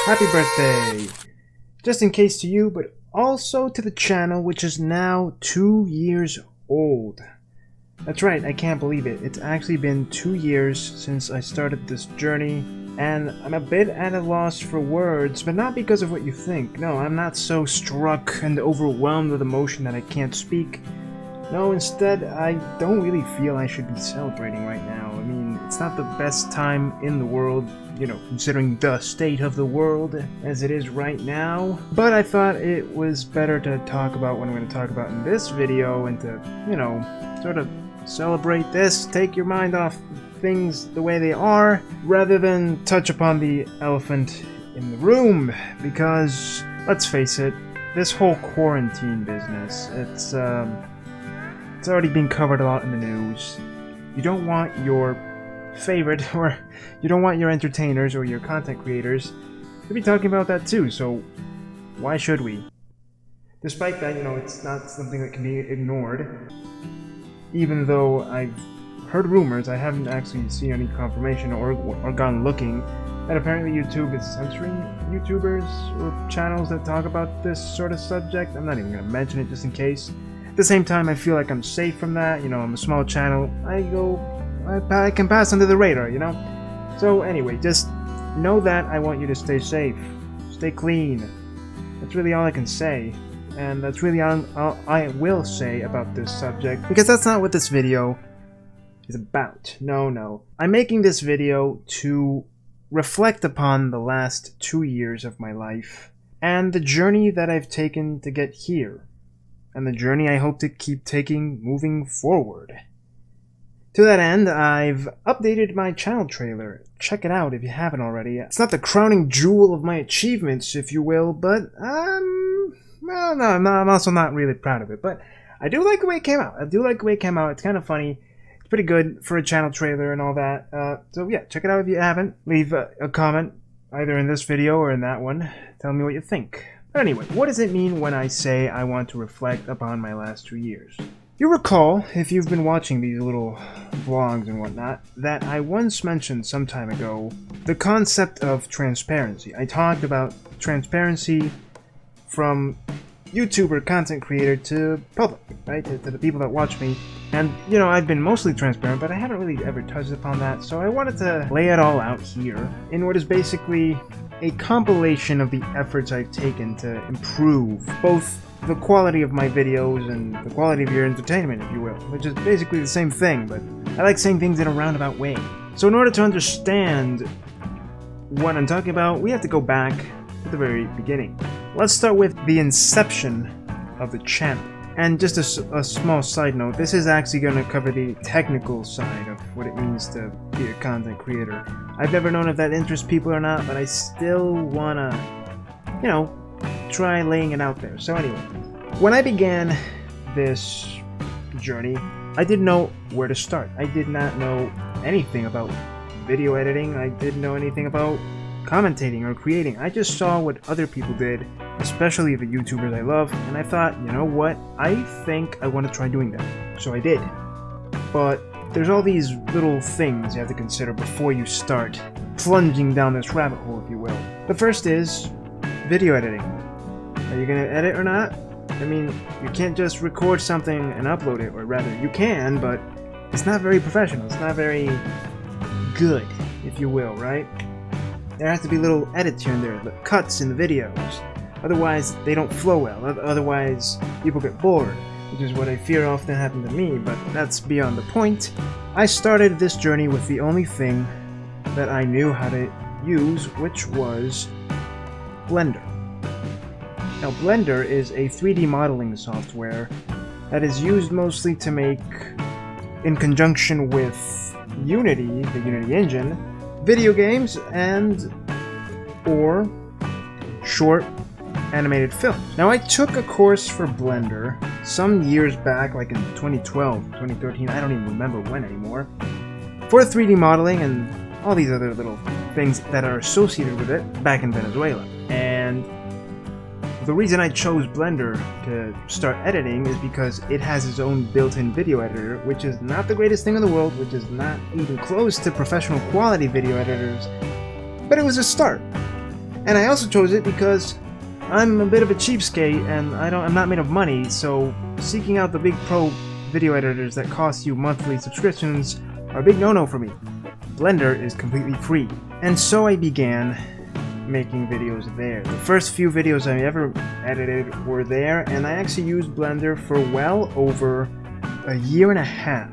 Happy birthday! Just in case to you, but also to the channel, which is now 2 years old. That's right, I can't believe it. It's actually been 2 years since I started this journey, and I'm a bit at a loss for words, but not because of what you think. No, I'm not so struck and overwhelmed with emotion that I can't speak. No, instead, I don't really feel I should be celebrating right now. I mean, it's not the best time in the world, you know, considering the state of the world as it is right now. But I thought it was better to talk about what I'm going to talk about in this video and to, you know, sort of celebrate this, take your mind off things the way they are, rather than touch upon the elephant in the room. Because, let's face it, this whole quarantine business, it's already been covered a lot in the news. You don't want your favorite, or you don't want your entertainers or your content creators to be talking about that too, so why should we? Despite that, you know, it's not something that can be ignored. Even though I've heard rumors, I haven't actually seen any confirmation or gone looking, that apparently YouTube is censoring YouTubers or channels that talk about this sort of subject. I'm not even going to mention it just in case. At the same time, I feel like I'm safe from that. You know, I'm a small channel. I can pass under the radar, you know? So anyway, just know that I want you to stay safe. Stay clean. That's really all I can say. And that's really all I will say about this subject, because that's not what this video is about. No. I'm making this video to reflect upon the last 2 years of my life and the journey that I've taken to get here, and the journey I hope to keep taking moving forward. To that end, I've updated my channel trailer. Check it out if you haven't already. It's not the crowning jewel of my achievements, if you will, but well, no, I'm also not really proud of it, but I do like the way it came out. It's kind of funny. It's pretty good for a channel trailer and all that. So yeah, check it out if you haven't. Leave a comment either in this video or in that one. Tell me what you think. But anyway, what does it mean when I say I want to reflect upon my last 2 years? You recall, if you've been watching these little vlogs and whatnot, that I once mentioned some time ago the concept of transparency. I talked about transparency from YouTuber content creator to public, right? To the people that watch me. And, you know, I've been mostly transparent, but I haven't really ever touched upon that, so I wanted to lay it all out here in what is basically a compilation of the efforts I've taken to improve both the quality of my videos and the quality of your entertainment, if you will, which is basically the same thing, but I like saying things in a roundabout way. So in order to understand what I'm talking about, we have to go back to the very beginning. Let's start with the inception of the channel. And just a small side note, this is actually going to cover the technical side of what it means to be a content creator. I've never known if that interests people or not, but I still want to, you know, try laying it out there. So anyway, when I began this journey, I didn't know where to start. I did not know anything about video editing. I didn't know anything about commentating or creating. I just saw what other people did, especially the YouTubers I love, and I thought, you know what, I think I want to try doing that. So I did. But there's all these little things you have to consider before you start plunging down this rabbit hole, if you will. The first is video editing. Are you going to edit or not? I mean, you can't just record something and upload it, or rather, you can, but it's not very professional. It's not very good, if you will, right? There has to be little edits here and there, the cuts in the videos. Otherwise, they don't flow well. Otherwise, people get bored, which is what I fear often happened to me, but that's beyond the point. I started this journey with the only thing that I knew how to use, which was Blender. Now, Blender is a 3D modeling software that is used mostly to make, in conjunction with Unity, the Unity engine, video games and or short animated films. Now, I took a course for Blender some years back, like in 2012, 2013, I don't even remember when anymore, for 3D modeling and all these other little things that are associated with it back in Venezuela. And the reason I chose Blender to start editing is because it has its own built-in video editor, which is not the greatest thing in the world, which is not even close to professional quality video editors, but it was a start. And I also chose it because I'm a bit of a cheapskate and I'm not made of money, so seeking out the big pro video editors that cost you monthly subscriptions are a big no-no for me. Blender is completely free. And so I began making videos there. The first few videos I ever edited were there, and I actually used Blender for well over a year and a half.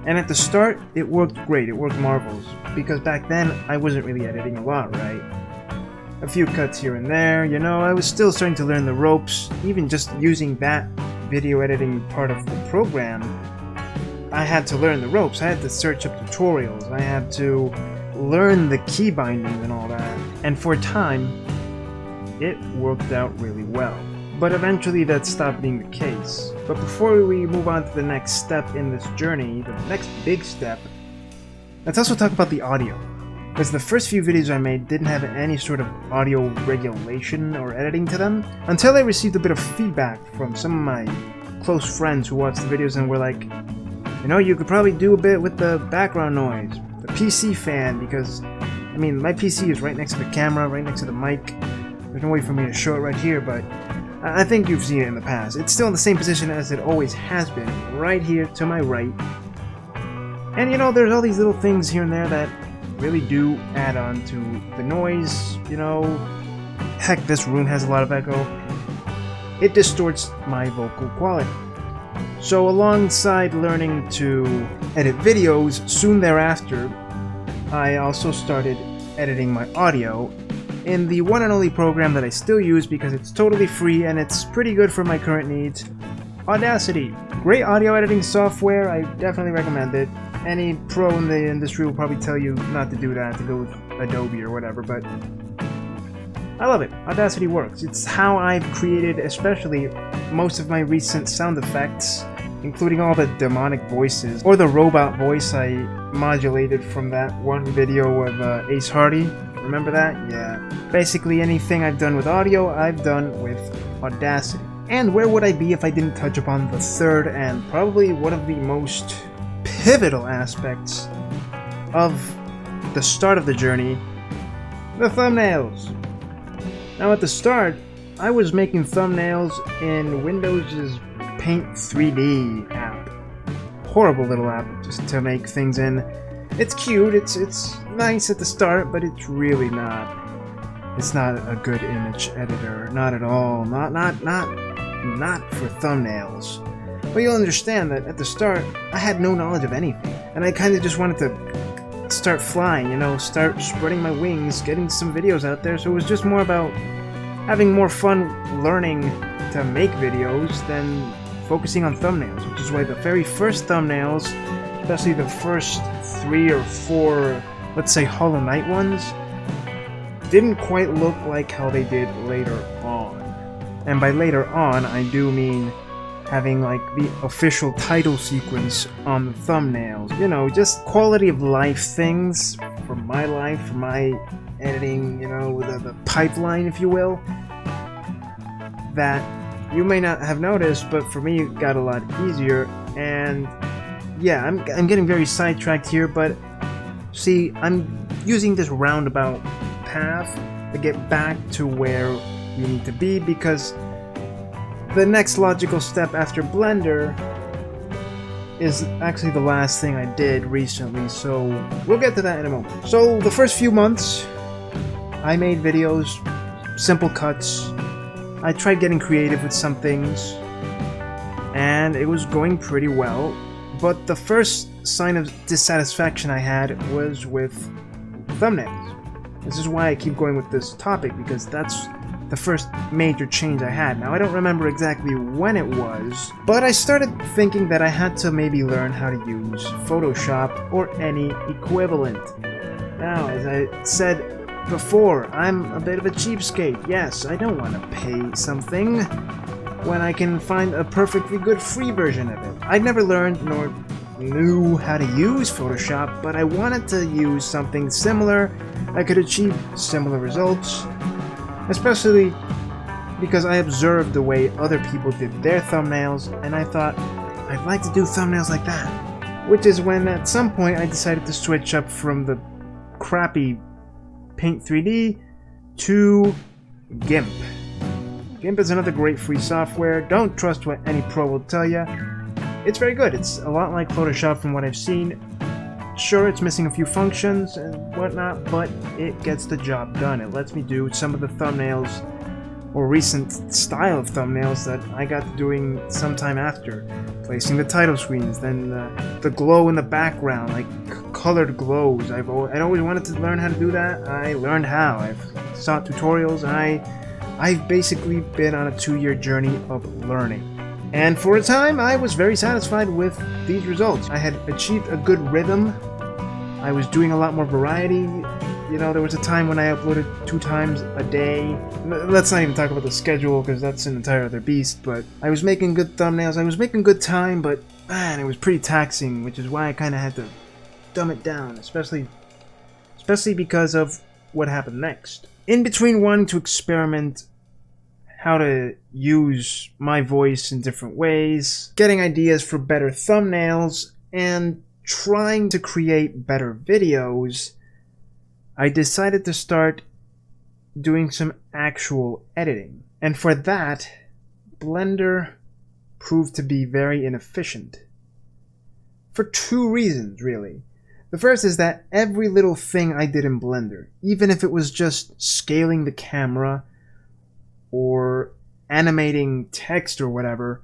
And at the start, it worked great, it worked marvelous, because back then I wasn't really editing a lot, right? A few cuts here and there, you know, I was still starting to learn the ropes. Even just using that video editing part of the program, I had to learn the ropes. I had to search up tutorials, I had to learn the key bindings and all that. And for a time, it worked out really well. But eventually that stopped being the case. But before we move on to the next step in this journey, the next big step, let's also talk about the audio. Because the first few videos I made didn't have any sort of audio regulation or editing to them, until I received a bit of feedback from some of my close friends who watched the videos and were like, you know, you could probably do a bit with the background noise, the PC fan, because, I mean, my PC is right next to the camera, right next to the mic. There's no way for me to show it right here, but I think you've seen it in the past. It's still in the same position as it always has been, right here to my right. And you know, there's all these little things here and there that really do add on to the noise, you know. Heck, this room has a lot of echo. It distorts my vocal quality. So alongside learning to edit videos, soon thereafter, I also started editing my audio in the one and only program that I still use because it's totally free and it's pretty good for my current needs, Audacity. Great audio editing software, I definitely recommend it. Any pro in the industry will probably tell you not to do that, to go with Adobe or whatever, but I love it. Audacity works. It's how I've created especially most of my recent sound effects, including all the demonic voices, or the robot voice I modulated from that one video of Ace Hardy. Remember that? Yeah. Basically anything I've done with audio, I've done with Audacity. And where would I be if I didn't touch upon the third and probably one of the most pivotal aspects of the start of the journey, the thumbnails. Now at the start, I was making thumbnails in Windows' Paint 3D app. Horrible little app just to make things in. It's cute, it's nice at the start, but it's really not. It's not a good image editor, not at all. Not for thumbnails. But you'll understand that at the start, I had no knowledge of anything. And I kind of just wanted to start flying, you know, start spreading my wings, getting some videos out there. So it was just more about having more fun learning to make videos than focusing on thumbnails. Which is why the very first thumbnails, especially the first 3 or 4, let's say Hollow Knight ones, didn't quite look like how they did later on. And by later on, I do mean having like the official title sequence on the thumbnails. You know, just quality of life things for my life, for my editing, you know, the pipeline, if you will, that you may not have noticed, but for me it got a lot easier. And yeah, I'm getting very sidetracked here, but see, I'm using this roundabout path to get back to where you need to be, because the next logical step after Blender is actually the last thing I did recently, so we'll get to that in a moment. So the first few months, I made videos, simple cuts. I tried getting creative with some things, and it was going pretty well. But the first sign of dissatisfaction I had was with thumbnails. This is why I keep going with this topic, because that's the first major change I had. Now, I don't remember exactly when it was, but I started thinking that I had to maybe learn how to use Photoshop or any equivalent. Now, as I said before, I'm a bit of a cheapskate. Yes, I don't want to pay something when I can find a perfectly good free version of it. I'd never learned nor knew how to use Photoshop, but I wanted to use something similar that could achieve similar results, especially because I observed the way other people did their thumbnails, and I thought, I'd like to do thumbnails like that. Which is when at some point I decided to switch up from the crappy Paint 3D to GIMP. GIMP is another great free software. Don't trust what any pro will tell you. It's very good. It's a lot like Photoshop from what I've seen. Sure, it's missing a few functions and whatnot, but it gets the job done. It lets me do some of the thumbnails, or recent style of thumbnails, that I got doing sometime after. Placing the title screens, then the glow in the background, like colored glows. I'd always wanted to learn how to do that. I learned how. I've sought tutorials, and I've basically been on a 2-year journey of learning. And for a time, I was very satisfied with these results. I had achieved a good rhythm. I was doing a lot more variety. You know, there was a time when I uploaded 2 times a day. Let's not even talk about the schedule, because that's an entire other beast, but I was making good thumbnails. I was making good time, but man, it was pretty taxing, which is why I kind of had to dumb it down, especially because of what happened next. In between wanting to experiment how to use my voice in different ways, getting ideas for better thumbnails, and trying to create better videos, I decided to start doing some actual editing. And for that, Blender proved to be very inefficient. For 2 reasons, really. The first is that every little thing I did in Blender, even if it was just scaling the camera or animating text or whatever,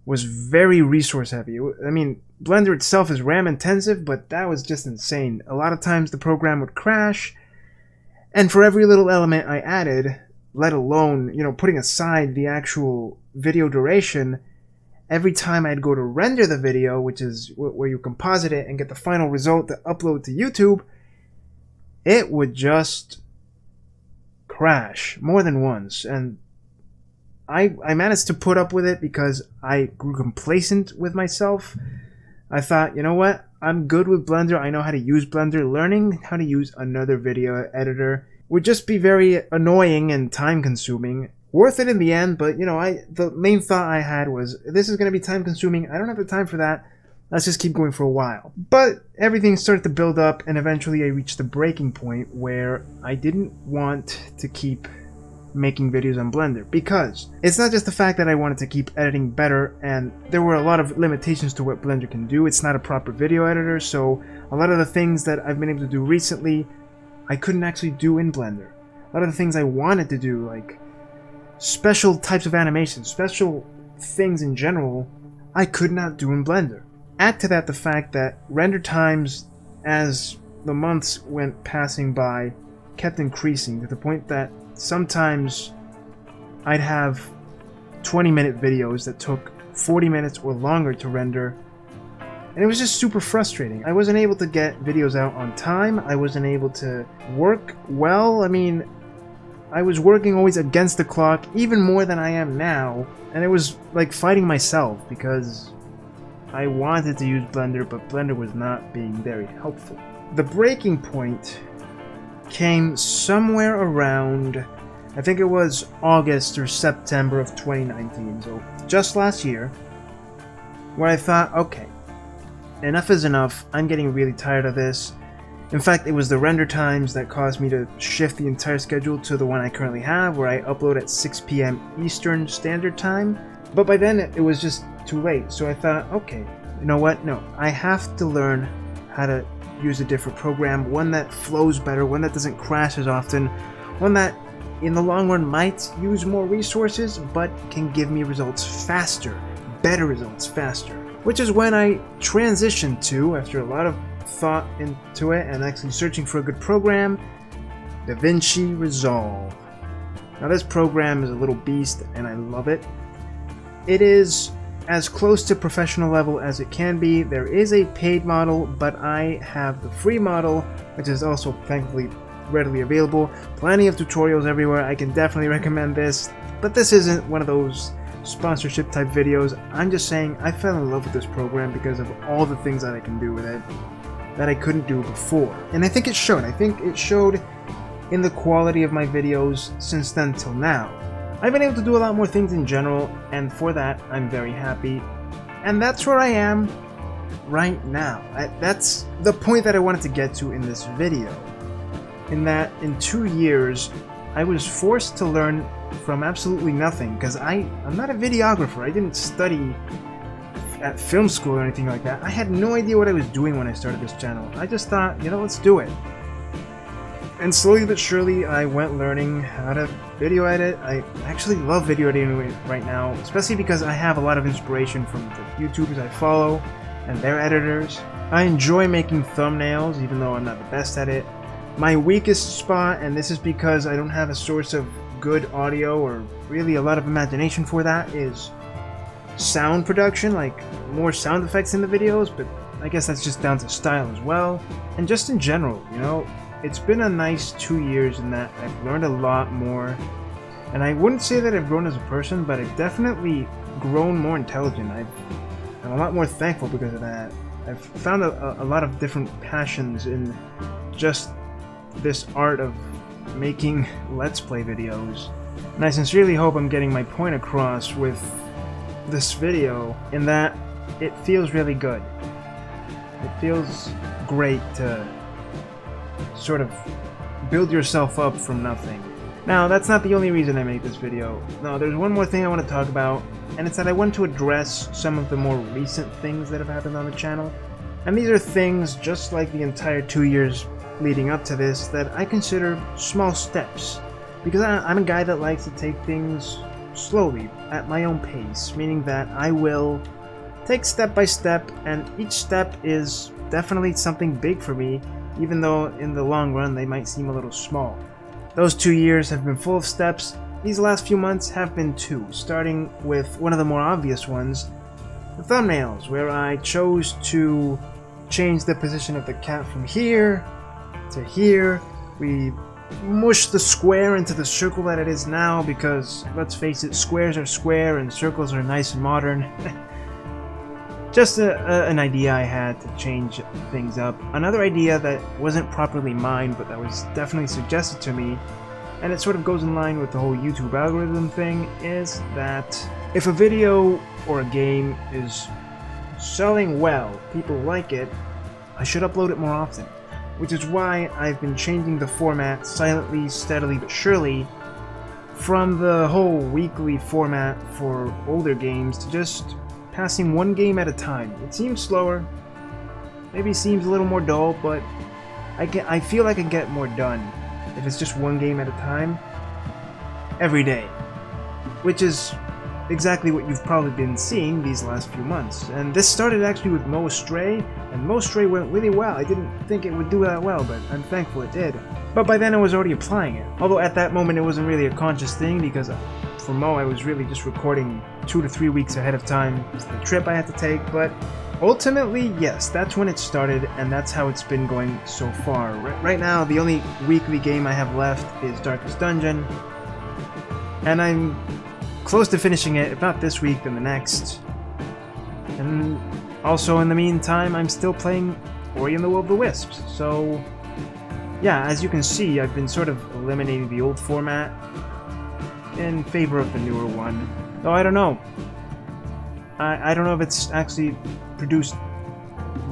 was very resource heavy. I mean, Blender itself is RAM intensive, but that was just insane. A lot of times the program would crash, and for every little element I added, let alone, you know, putting aside the actual video duration, every time I'd go to render the video, which is where you composite it and get the final result to upload to YouTube, it would just crash more than once. And I managed to put up with it because I grew complacent with myself. I thought, you know what? I'm good with Blender. I know how to use Blender. Learning how to use another video editor would just be very annoying and time consuming. Worth it in the end, but you know, the main thought I had was, this is going to be time consuming. I don't have the time for that. Let's just keep going for a while. But everything started to build up, and eventually I reached the breaking point where I didn't want to keep making videos on Blender, because it's not just the fact that I wanted to keep editing better, and there were a lot of limitations to what Blender can do. It's not a proper video editor, so a lot of the things that I've been able to do recently, I couldn't actually do in Blender. A lot of the things I wanted to do, like special types of animations, special things in general, I could not do in Blender. Add to that the fact that render times, as the months went passing by, kept increasing to the point that sometimes I'd have 20-minute videos that took 40 minutes or longer to render, and it was just super frustrating. I wasn't able to get videos out on time. I wasn't able to work well. I mean, I was working always against the clock, even more than I am now, and it was like fighting myself because I wanted to use Blender, but Blender was not being very helpful. The breaking point came somewhere around, I think it was August or September of 2019, so just last year, where I thought, okay, enough is enough. I'm getting really tired of this. In fact, it was the render times that caused me to shift the entire schedule to the one I currently have, where I upload at 6 p.m. Eastern Standard Time. But by then, it was just too late, so I thought, okay, you know what? No, I have to learn how to use a different program, one that flows better, one that doesn't crash as often, one that in the long run might use more resources, but can give me results faster, better results faster. Which is when I transitioned to, after a lot of thought into it and actually searching for a good program, DaVinci Resolve. Now this program is a little beast and I love it. It is as close to professional level as it can be. There is a paid model, but I have the free model, which is also thankfully readily available. Plenty of tutorials everywhere. I can definitely recommend this, but this isn't one of those sponsorship type videos. I'm just saying I fell in love with this program because of all the things that I can do with it that I couldn't do before. And I think it showed. I think it showed in the quality of my videos since then till now. I've been able to do a lot more things in general, and for that, I'm very happy. And that's where I am right now. That's the point that I wanted to get to in this video. in that in 2 years I was forced to learn from absolutely nothing, because I'm not a videographer. I didn't study at film school or anything like that. I had no idea what I was doing when I started this channel. I just thought, you know, let's do it. And slowly but surely I went learning how to video edit. I actually love video editing right now, especially because I have a lot of inspiration from the YouTubers I follow and their editors. I enjoy making thumbnails, even though I'm not the best at it. My weakest spot, and this is because I don't have a source of good audio or really a lot of imagination for that, is sound production, like more sound effects in the videos, but I guess that's just down to style as well. And just in general, you know, it's been a nice 2 years in that I've learned a lot more. And I wouldn't say that I've grown as a person, but I've definitely grown more intelligent. I'm a lot more thankful because of that. I've found a lot of different passions in just this art of making Let's Play videos. And I sincerely hope I'm getting my point across with this video, in that it feels really good. It feels great to sort of build yourself up from nothing. Now, that's not the only reason I made this video. No, there's one more thing I want to talk about, and it's that I want to address some of the more recent things that have happened on the channel. And these are things, just like the entire 2 years leading up to this, that I consider small steps. Because I'm a guy that likes to take things slowly, at my own pace, meaning that I will take step by step, and each step is definitely something big for me, even though in the long run they might seem a little small. Those 2 years have been full of steps. These last few months have been too, starting with one of the more obvious ones, the thumbnails, where I chose to change the position of the cat from here to here. We mushed the square into the circle that it is now, because let's face it, squares are square and circles are nice and modern. Just an idea I had to change things up. Another idea that wasn't properly mine, but that was definitely suggested to me, and it sort of goes in line with the whole YouTube algorithm thing, is that if a video or a game is selling well, people like it, I should upload it more often. Which is why I've been changing the format silently, steadily, but surely from the whole weekly format for older games to just passing one game at a time. It seems slower, maybe seems a little more dull, but I feel like I can get more done if it's just one game at a time every day, which is exactly what you've probably been seeing these last few months. And this started actually with Mo Stray, and Mo Stray went really well. I didn't think it would do that well, but I'm thankful it did. But by then I was already applying it. Although at that moment it wasn't really a conscious thing, because for Mo I was really just recording 2 to 3 weeks ahead of time for the trip I had to take. But ultimately, yes, that's when it started, and that's how it's been going so far. Right now, the only weekly game I have left is Darkest Dungeon, and I'm close to finishing it, if not this week, then the next. And also, in the meantime, I'm still playing Ori and the Will of the Wisps. So, yeah, as you can see, I've been sort of eliminating the old format in favor of the newer one. Though I don't know. I don't know if it's actually produced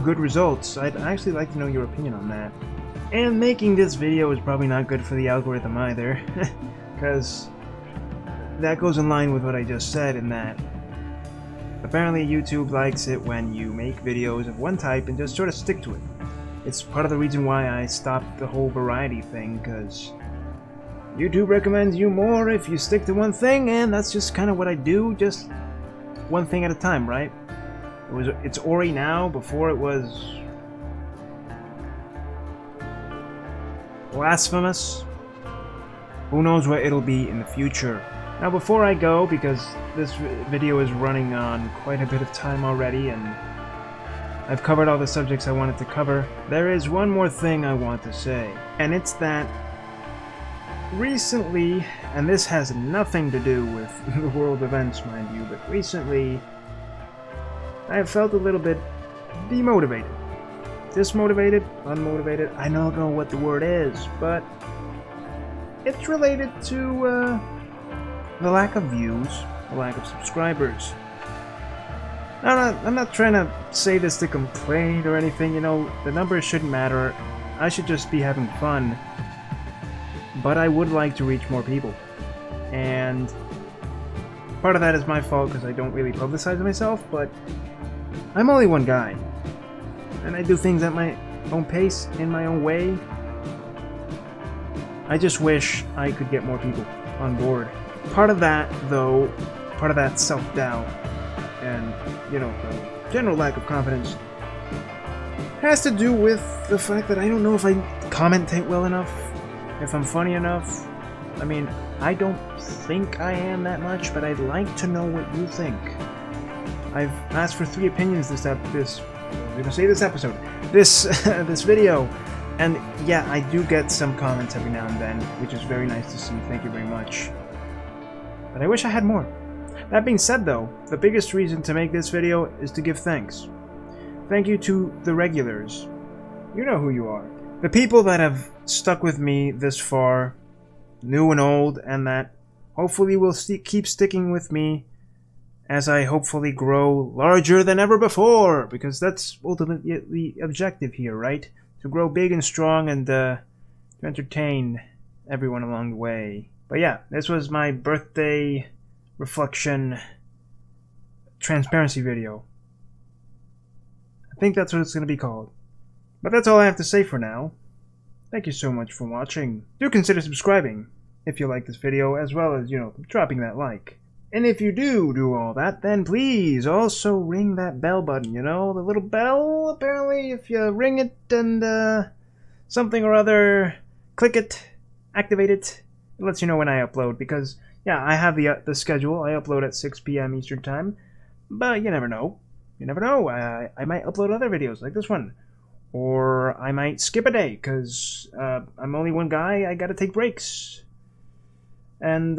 good results. I'd actually like to know your opinion on that. And making this video is probably not good for the algorithm either, because that goes in line with what I just said, in that apparently YouTube likes it when you make videos of one type and just sort of stick to it. It's part of the reason why I stopped the whole variety thing, because YouTube recommends you more if you stick to one thing, and that's just kind of what I do, just one thing at a time, right? It's Ori now. Before it was Blasphemous. Who knows what it'll be in the future. Now, before I go, because this video is running on quite a bit of time already, and I've covered all the subjects I wanted to cover, there is one more thing I want to say. And it's that recently, and this has nothing to do with the world events, mind you, but recently I have felt a little bit demotivated. Dismotivated? Unmotivated? I don't know what the word is, but it's related to the lack of views, the lack of subscribers. I'm not trying to say this to complain or anything, you know, the numbers shouldn't matter. I should just be having fun. but I would like to reach more people. And part of that is my fault because I don't really publicize myself, but I'm only one guy. And I do things at my own pace, in my own way. I just wish I could get more people on board. Part of that, though, part of that self-doubt and, you know, the general lack of confidence has to do with the fact that I don't know if I commentate well enough, if I'm funny enough. I mean, I don't think I am that much, but I'd like to know what you think. I've asked for 3 opinions this episode, this video, and yeah, I do get some comments every now and then, which is very nice to see. Thank you very much. But I wish I had more. That being said, though, the biggest reason to make this video is to give thanks. Thank you to the regulars. You know who you are. The people that have stuck with me this far, new and old, and that hopefully will keep sticking with me as I hopefully grow larger than ever before, because that's ultimately the objective here, right? To grow big and strong and to entertain everyone along the way. But yeah, this was my birthday reflection transparency video. I think that's what it's going to be called. But that's all I have to say for now. Thank you so much for watching. Do consider subscribing if you like this video, as well as, you know, dropping that like. And if you do all that, then please also ring that bell button, you know, the little bell. Apparently, if you ring it and something or other, click it, activate it, it lets you know when I upload. Because, yeah, I have the schedule. I upload at 6 p.m. Eastern Time, but you never know. You never know. I might upload other videos like this one. Or I might skip a day, because I'm only one guy. I gotta take breaks. And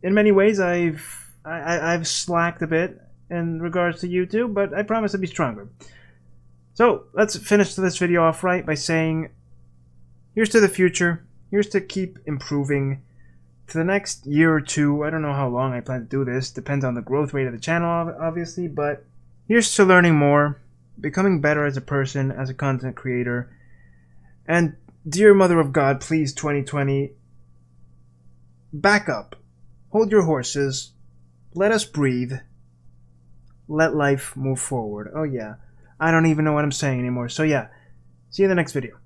in many ways, I've slacked a bit in regards to YouTube, but I promise to be stronger. So let's finish this video off right by saying, here's to the future. Here's to keep improving. To the next year or 2, I don't know how long I plan to do this. Depends on the growth rate of the channel, obviously, but here's to learning more, becoming better as a person, as a content creator. And dear Mother of God, please, 2020, back up. Hold your horses. Let us breathe. Let life move forward. Oh yeah. I don't even know what I'm saying anymore. So yeah. See you in the next video.